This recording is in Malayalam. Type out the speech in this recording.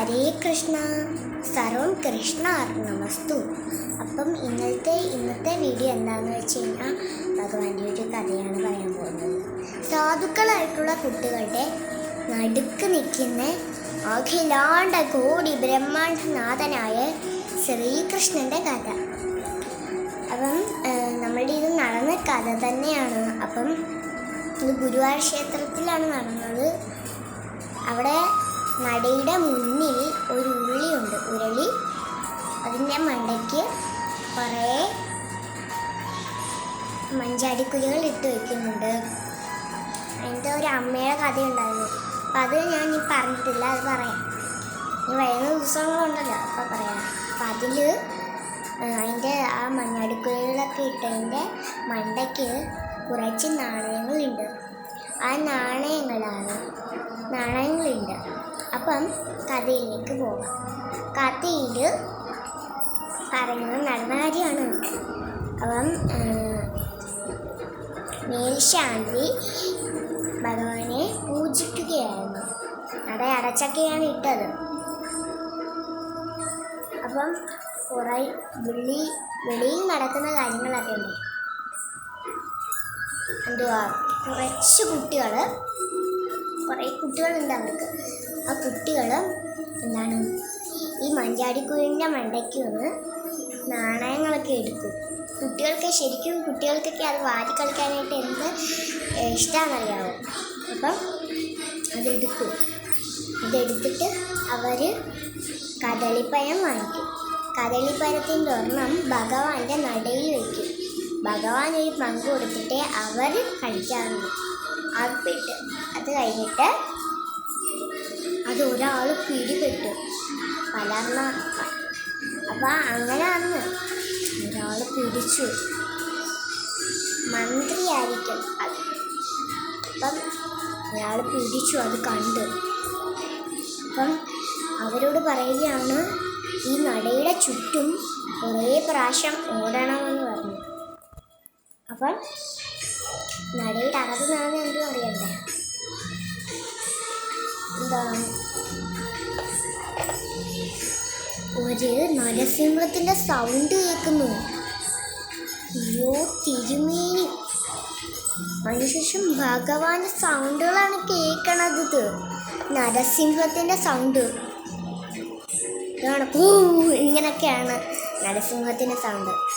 ഹരേ കൃഷ്ണ. സർവം കൃഷ്ണ അർണമസ്തു. അപ്പം ഇന്നത്തെ വീഡിയോ എന്താണെന്ന് വെച്ച് കഴിഞ്ഞാൽ ഭഗവാന്റെ ഒരു കഥയാണ് പറയാൻ പോകുന്നത്. സാധുക്കളായിട്ടുള്ള കുട്ടികളുടെ നടുക്ക് നിൽക്കുന്ന അഖിലാണ്ട കോടി ബ്രഹ്മാണ്ഡനാഥനായ ശ്രീകൃഷ്ണൻ്റെ കഥ. അപ്പം നമ്മളുടെ ഇത് നടന്ന കഥ തന്നെയാണ്. അപ്പം ഇത് ഗുരുവായൂർ ക്ഷേത്രത്തിലാണ് നടന്നത്. അവിടെ നടയുടെ മുന്നിൽ ഒരു ഉരുളി, അതിൻ്റെ മണ്ടയ്ക്ക് കുറേ മഞ്ചാടിക്കുഴികൾ ഇട്ട് വയ്ക്കുന്നുണ്ട്. അതിൻ്റെ ഒരു അമ്മയുടെ കഥയുണ്ടായിരുന്നു. അപ്പം അത് ഞാൻ ഇനി പറഞ്ഞിട്ടില്ല, അത് പറയാം. ഇനി വരുന്ന ദിവസങ്ങളുണ്ടല്ലോ, അപ്പോൾ പറയാം. അപ്പം അതിൽ അതിൻ്റെ ആ മഞ്ഞാടിക്കുഴികളൊക്കെ ഇട്ടതിൻ്റെ മണ്ടയ്ക്ക് കുറച്ച് നാണയങ്ങളുണ്ട്. ആ നാണയങ്ങളുണ്ട്. അപ്പം കഥയിലേക്ക് പോകാം. കഥയിൽ പറയുന്നത് നടന്ന കാര്യമാണ്. അപ്പം മേൽശാന്തി ഭഗവാനെ പൂജിക്കുകയായിരുന്നു. നട അടച്ചൊക്കെയാണ് ഇട്ടത്. അപ്പം കുറേ വെളിയിൽ നടക്കുന്ന കാര്യങ്ങളൊക്കെ ഉണ്ട്. കുറച്ച് കുറേ കുട്ടികളുണ്ട് അവർക്ക്. ആ കുട്ടികൾ ഈ മഞ്ചാടിക്കുഴിൻ്റെ മണ്ടയ്ക്ക് വന്ന് നാണയങ്ങളൊക്കെ എടുക്കും. കുട്ടികൾക്കൊക്കെ അത് വാരി കളിക്കാനായിട്ട് എന്ത് ഇഷ്ടമാണെന്നറിയാമോ? അപ്പം ഇതെടുത്തിട്ട് അവർ കദളിപ്പഴം വാങ്ങിക്കും. കദളിപ്പഴത്തിൻ്റെ ഒരെണ്ണം ഭഗവാന്റെ നടയിൽ വയ്ക്കും. ഭഗവാൻ ഒരു പങ്ക് കൊടുത്തിട്ട് അവർ കഴിക്കാറുണ്ട്. അത് കഴിഞ്ഞിട്ട് അത് ഒരാൾ പിടിപെട്ടു പലർന്ന. അപ്പം അങ്ങനെയാണ് ഒരാൾ പിടിച്ചു. മന്ത്രിയായിരിക്കും അത്. അപ്പം ഒരാൾ പിടിച്ചു, അത് കണ്ട്. അപ്പം അവരോട് പറയുകയാണ്, ഈ നടയുടെ ചുറ്റും കുറേ പ്രാവശ്യം ഓടണമെന്ന് പറഞ്ഞു. അപ്പം നടയുടെ അകത്ത് നടന്ന് എന്തും അറിയണ്ടേ? ഒരു നരസിംഹത്തിൻ്റെ സൗണ്ട് കേൾക്കുന്നു. അയ്യോ തിരുമേനി. അതിനുശേഷം ഭഗവാന്റെ സൗണ്ടുകളാണ് കേൾക്കണത്. നരസിംഹത്തിൻ്റെ സൗണ്ട് ഇതാണ്. ഇങ്ങനെയൊക്കെയാണ് നരസിംഹത്തിൻ്റെ സൗണ്ട്.